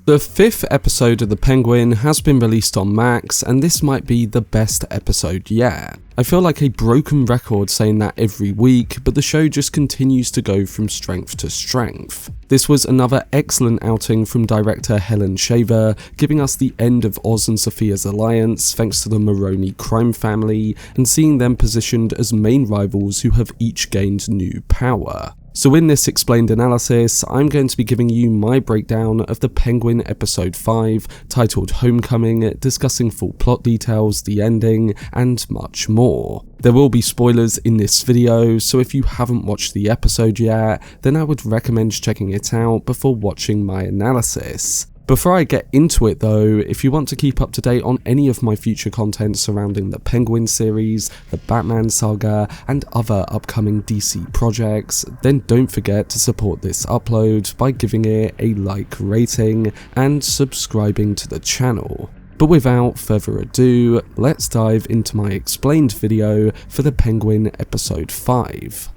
The 5th episode of The Penguin has been released on Max, and this might be the best episode yet. I feel like a broken record saying that every week, but the show just continues to go from strength to strength. This was another excellent outing from director Helen Shaver, giving us the end of Oz and Sofia's alliance thanks to the Maroni crime family, and seeing them positioned as main rivals who have each gained new power. So in this explained analysis, I'm going to be giving you my breakdown of The Penguin episode 5, titled Homecoming, discussing full plot details, the ending, and much more. There will be spoilers in this video, so if you haven't watched the episode yet, then I would recommend checking it out before watching my analysis. Before I get into it though, if you want to keep up to date on any of my future content surrounding the Penguin series, the Batman saga, and other upcoming DC projects, then don't forget to support this upload by giving it a like rating and subscribing to the channel. But without further ado, let's dive into my explained video for The Penguin episode 5.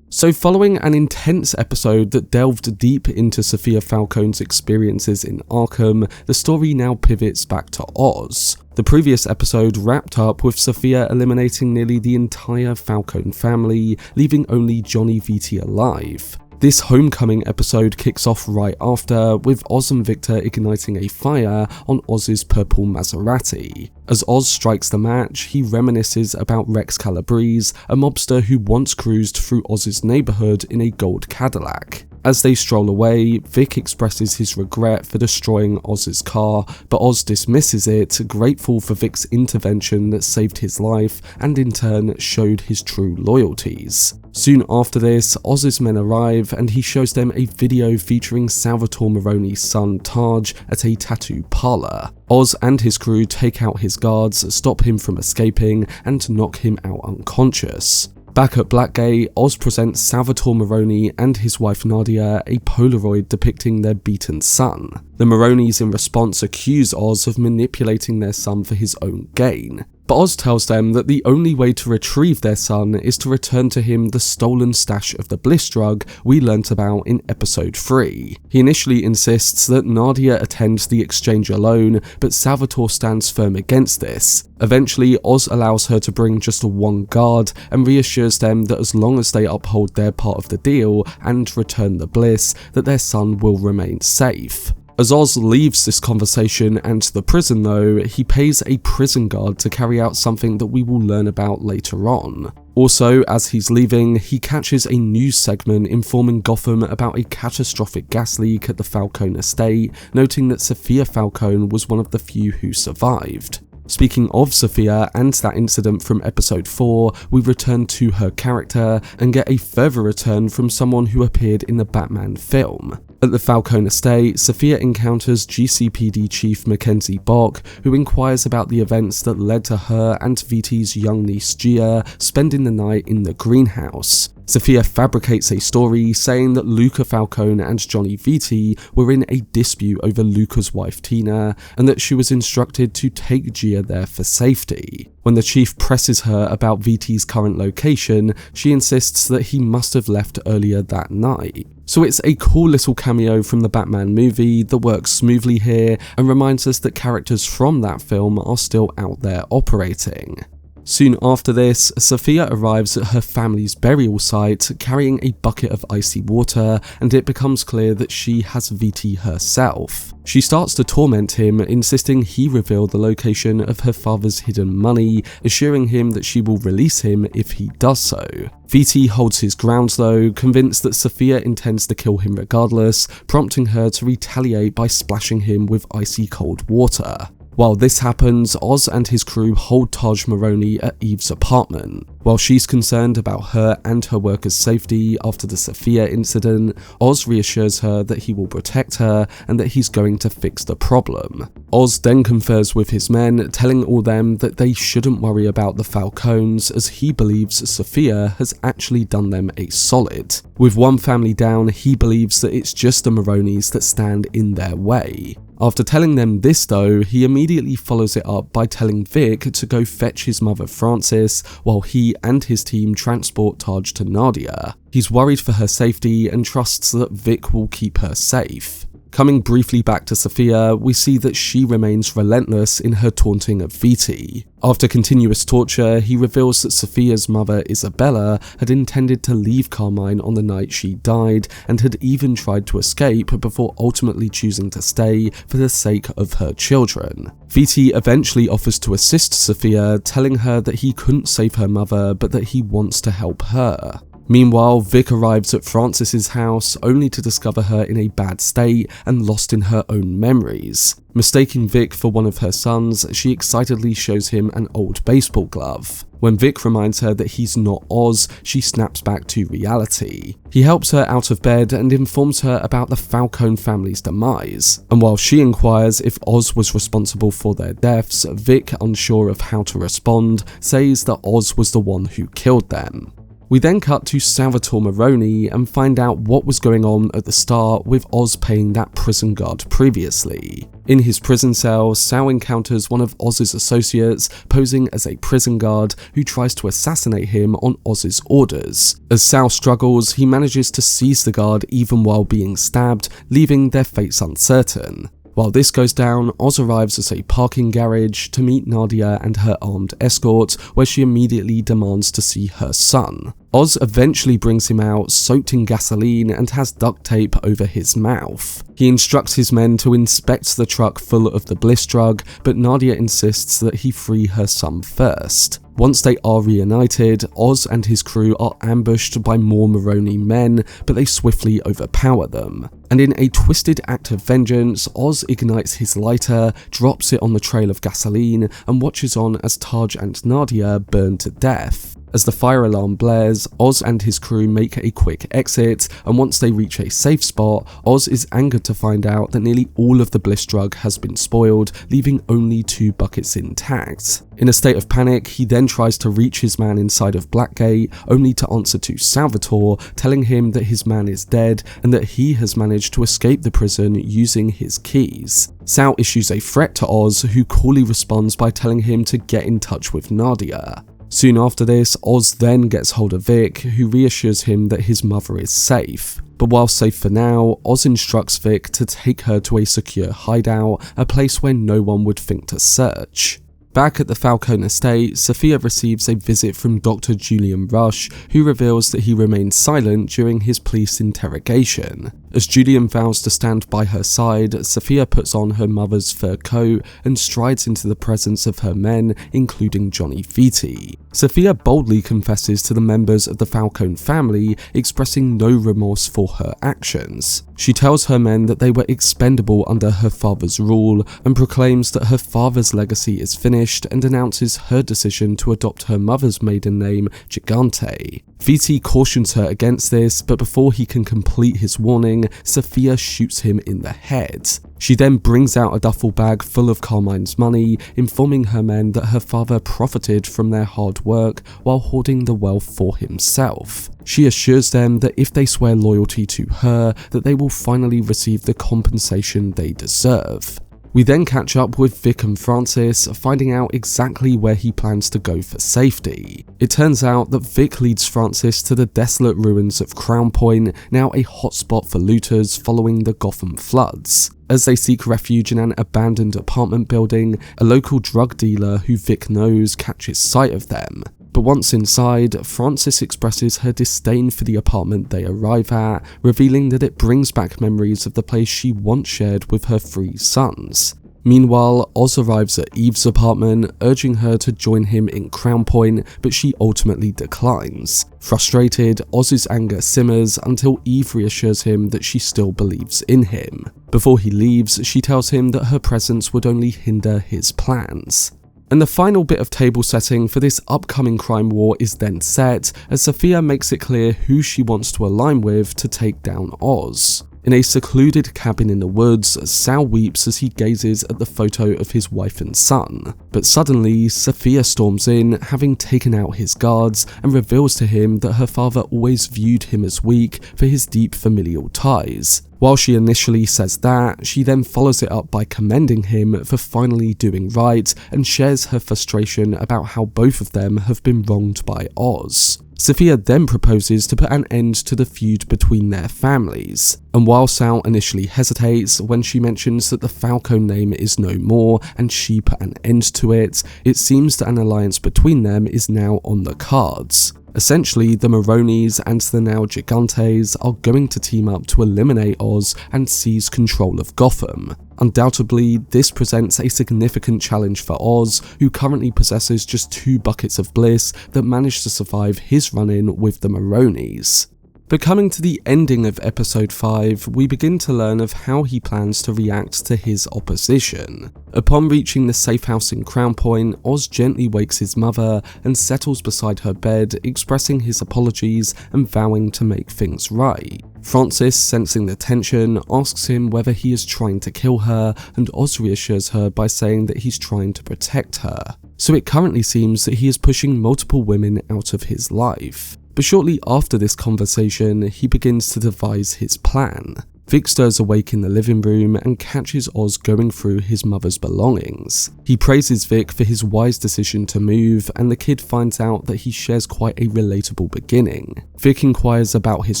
So following an intense episode that delved deep into Sofia Falcone's experiences in Arkham, the story now pivots back to Oz. The previous episode wrapped up with Sofia eliminating nearly the entire Falcone family, leaving only Johnny Viti alive. This homecoming episode kicks off right after, with Oz and Victor igniting a fire on Oz's purple Maserati. As Oz strikes the match, he reminisces about Rex Calabrese, a mobster who once cruised through Oz's neighbourhood in a gold Cadillac. As they stroll away, Vic expresses his regret for destroying Oz's car, but Oz dismisses it, grateful for Vic's intervention that saved his life and in turn showed his true loyalties. Soon after this, Oz's men arrive and he shows them a video featuring Salvatore Maroni's son Taj at a tattoo parlour. Oz and his crew take out his guards, stop him from escaping, and knock him out unconscious. Back at Blackgate, Oz presents Salvatore Maroni and his wife Nadia a Polaroid depicting their beaten son. The Maronis in response accuse Oz of manipulating their son for his own gain. But Oz tells them that the only way to retrieve their son is to return to him the stolen stash of the bliss drug we learnt about in episode 3. He initially insists that Nadia attends the exchange alone, but Salvatore stands firm against this. Eventually, Oz allows her to bring just one guard and reassures them that as long as they uphold their part of the deal and return the bliss, that their son will remain safe. As Oz leaves this conversation and the prison though, he pays a prison guard to carry out something that we will learn about later on. Also, as he's leaving, he catches a news segment informing Gotham about a catastrophic gas leak at the Falcone estate, noting that Sofia Falcone was one of the few who survived. Speaking of Sofia and that incident from episode 4, we return to her character and get a further return from someone who appeared in the Batman film. At the Falcone estate, Sofia encounters GCPD Chief Mackenzie Bock, who inquires about the events that led to her and Viti's young niece Gia spending the night in the greenhouse. Sofia fabricates a story saying that Luca Falcone and Johnny Viti were in a dispute over Luca's wife Tina, and that she was instructed to take Gia there for safety. When the chief presses her about Viti's current location, she insists that he must have left earlier that night. So it's a cool little cameo from the Batman movie that works smoothly here and reminds us that characters from that film are still out there operating. Soon after this, Sofia arrives at her family's burial site carrying a bucket of icy water, and it becomes clear that she has Viti herself. She starts to torment him, insisting he reveal the location of her father's hidden money, assuring him that she will release him if he does so. Viti holds his ground though, convinced that Sofia intends to kill him regardless, prompting her to retaliate by splashing him with icy cold water. While this happens, Oz and his crew hold Taj Maroni at Eve's apartment. While she's concerned about her and her workers' safety after the Sofia incident, Oz reassures her that he will protect her and that he's going to fix the problem. Oz then confers with his men, telling all them that they shouldn't worry about the Falcones as he believes Sofia has actually done them a solid. With one family down, he believes that it's just the Maronis that stand in their way. After telling them this though, he immediately follows it up by telling Vic to go fetch his mother Frances while he and his team transport Taj to Nadia. He's worried for her safety and trusts that Vic will keep her safe. Coming briefly back to Sofia, we see that she remains relentless in her taunting of Viti. After continuous torture, he reveals that Sofia's mother, Isabella, had intended to leave Carmine on the night she died and had even tried to escape before ultimately choosing to stay for the sake of her children. Viti eventually offers to assist Sofia, telling her that he couldn't save her mother but that he wants to help her. Meanwhile, Vic arrives at Frances's house only to discover her in a bad state and lost in her own memories. Mistaking Vic for one of her sons, she excitedly shows him an old baseball glove. When Vic reminds her that he's not Oz, she snaps back to reality. He helps her out of bed and informs her about the Falcone family's demise. And while she inquires if Oz was responsible for their deaths, Vic, unsure of how to respond, says that Oz was the one who killed them. We then cut to Salvatore Maroni and find out what was going on at the start with Oz paying that prison guard previously. In his prison cell, Sal encounters one of Oz's associates posing as a prison guard who tries to assassinate him on Oz's orders. As Sal struggles, he manages to seize the guard even while being stabbed, leaving their fates uncertain. While this goes down, Oz arrives at a parking garage to meet Nadia and her armed escort, where she immediately demands to see her son. Oz eventually brings him out soaked in gasoline and has duct tape over his mouth. He instructs his men to inspect the truck full of the bliss drug, but Nadia insists that he free her son first. Once they are reunited, Oz and his crew are ambushed by more Maroni men, but they swiftly overpower them. And in a twisted act of vengeance, Oz ignites his lighter, drops it on the trail of gasoline, and watches on as Taj and Nadia burn to death. As the fire alarm blares, Oz and his crew make a quick exit, and once they reach a safe spot, Oz is angered to find out that nearly all of the bliss drug has been spoiled, leaving only 2 buckets intact. In a state of panic, he then tries to reach his man inside of Blackgate, only to answer to Salvatore, telling him that his man is dead and that he has managed to escape the prison using his keys. Sal issues a threat to Oz, who coolly responds by telling him to get in touch with Nadia. Soon after this, Oz then gets hold of Vic, who reassures him that his mother is safe. But while safe for now, Oz instructs Vic to take her to a secure hideout, a place where no one would think to search. Back at the Falcone estate, Sofia receives a visit from Dr. Julian Rush, who reveals that he remained silent during his police interrogation. As Julian vows to stand by her side, Sofia puts on her mother's fur coat and strides into the presence of her men, including Johnny Viti. Sofia boldly confesses to the members of the Falcone family, expressing no remorse for her actions. She tells her men that they were expendable under her father's rule, and proclaims that her father's legacy is finished, and announces her decision to adopt her mother's maiden name, Gigante. Viti cautions her against this, but before he can complete his warning, Sofia shoots him in the head. She then brings out a duffel bag full of Carmine's money, informing her men that her father profited from their hard work while hoarding the wealth for himself. She assures them that if they swear loyalty to her, that they will finally receive the compensation they deserve. We then catch up with Vic and Frances, finding out exactly where he plans to go for safety. It turns out that Vic leads Frances to the desolate ruins of Crown Point, now a hotspot for looters following the Gotham floods. As they seek refuge in an abandoned apartment building, a local drug dealer who Vic knows catches sight of them. But once inside, Frances expresses her disdain for the apartment they arrive at, revealing that it brings back memories of the place she once shared with her 3 sons. Meanwhile, Oz arrives at Eve's apartment, urging her to join him in Crown Point, but she ultimately declines. Frustrated, Oz's anger simmers until Eve reassures him that she still believes in him. Before he leaves, she tells him that her presence would only hinder his plans. And the final bit of table setting for this upcoming crime war is then set, as Sofia makes it clear who she wants to align with to take down Oz. In a secluded cabin in the woods, Sal weeps as he gazes at the photo of his wife and son. But suddenly, Sofia storms in, having taken out his guards, and reveals to him that her father always viewed him as weak for his deep familial ties. While she initially says that, she then follows it up by commending him for finally doing right and shares her frustration about how both of them have been wronged by Oz. Sofia then proposes to put an end to the feud between their families, and while Sal initially hesitates when she mentions that the Falcone name is no more and she put an end to it, it seems that an alliance between them is now on the cards. Essentially, the Maronis and the now Gigantes are going to team up to eliminate Oz and seize control of Gotham. Undoubtedly, this presents a significant challenge for Oz, who currently possesses just 2 buckets of bliss that managed to survive his run-in with the Maronis. But coming to the ending of episode 5, we begin to learn of how he plans to react to his opposition. Upon reaching the safe house in Crown Point, Oz gently wakes his mother and settles beside her bed, expressing his apologies and vowing to make things right. Francis, sensing the tension, asks him whether he is trying to kill her, and Oz reassures her by saying that he's trying to protect her. So it currently seems that he is pushing multiple women out of his life. But shortly after this conversation, he begins to devise his plan. Vic stirs awake in the living room and catches Oz going through his mother's belongings. He praises Vic for his wise decision to move, and the kid finds out that he shares quite a relatable beginning. Vic inquires about his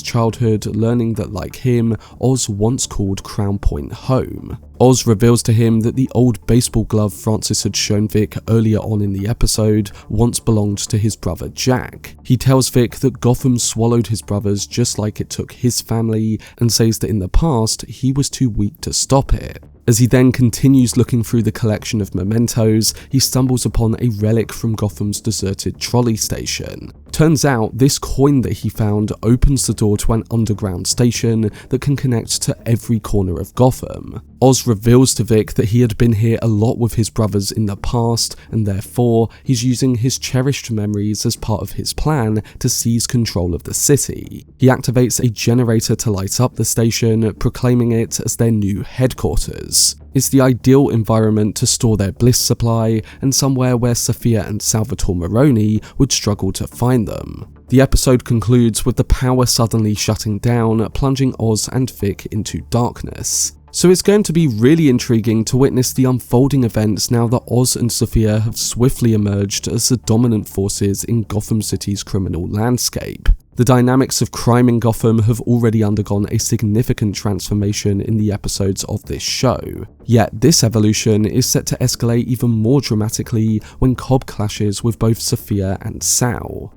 childhood, learning that like him, Oz once called Crown Point home. Oz reveals to him that the old baseball glove Francis had shown Vic earlier on in the episode once belonged to his brother Jack. He tells Vic that Gotham swallowed his brothers just like it took his family, and says that in the past he was too weak to stop it. As he then continues looking through the collection of mementos, he stumbles upon a relic from Gotham's deserted trolley station. Turns out this coin that he found opens the door to an underground station that can connect to every corner of Gotham. Oz reveals to Vic that he had been here a lot with his brothers in the past, and therefore he's using his cherished memories as part of his plan to seize control of the city. He activates a generator to light up the station, proclaiming it as their new headquarters. It's the ideal environment to store their bliss supply, and somewhere where Sofia and Salvatore Maroni would struggle to find them. The episode concludes with the power suddenly shutting down, plunging Oz and Vic into darkness. So it's going to be really intriguing to witness the unfolding events now that Oz and Sofia have swiftly emerged as the dominant forces in Gotham City's criminal landscape. The dynamics of crime in Gotham have already undergone a significant transformation in the episodes of this show, yet this evolution is set to escalate even more dramatically when Cobb clashes with both Sofia and Sal.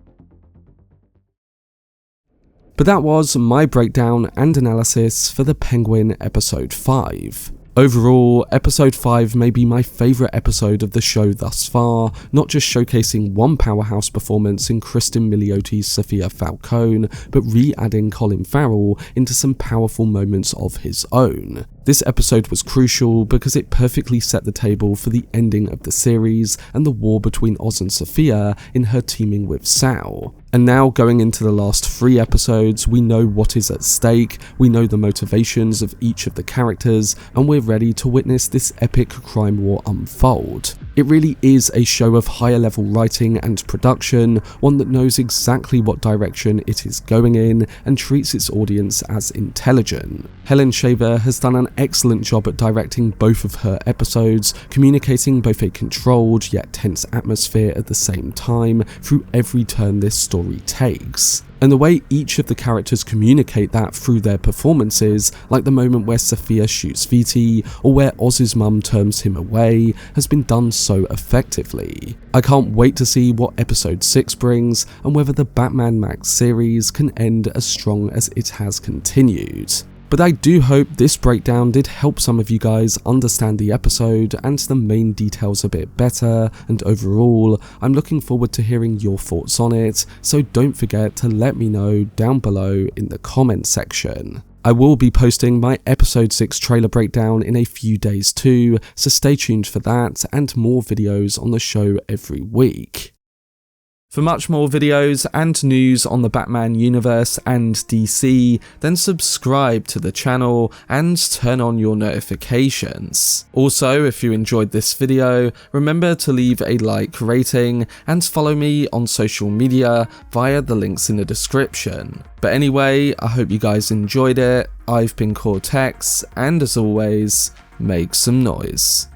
But that was my breakdown and analysis for The Penguin episode 5. Overall, episode 5 may be my favourite episode of the show thus far, not just showcasing one powerhouse performance in Cristin Milioti's Sofia Falcone, but re-adding Colin Farrell into some powerful moments of his own. This episode was crucial because it perfectly set the table for the ending of the series and the war between Oz and Sofia in her teaming with Sal. And now going into the last 3 episodes, we know what is at stake, we know the motivations of each of the characters, and we're ready to witness this epic crime war unfold. It really is a show of higher level writing and production, one that knows exactly what direction it is going in and treats its audience as intelligent. Helen Shaver has done an excellent job at directing both of her episodes, communicating both a controlled yet tense atmosphere at the same time through every turn this story takes. And the way each of the characters communicate that through their performances, like the moment where Sofia shoots Viti, or where Oz's mum turns him away, has been done so effectively. I can't wait to see what episode 6 brings, and whether the Batman Max series can end as strong as it has continued. But I do hope this breakdown did help some of you guys understand the episode and the main details a bit better, and overall, I'm looking forward to hearing your thoughts on it, so don't forget to let me know down below in the comment section. I will be posting my episode 6 trailer breakdown in a few days too, so stay tuned for that and more videos on the show every week. For much more videos and news on the Batman universe and DC, then subscribe to the channel and turn on your notifications. Also, if you enjoyed this video, remember to leave a like rating and follow me on social media via the links in the description. But anyway, I hope you guys enjoyed it. I've been Cortex, and as always, make some noise.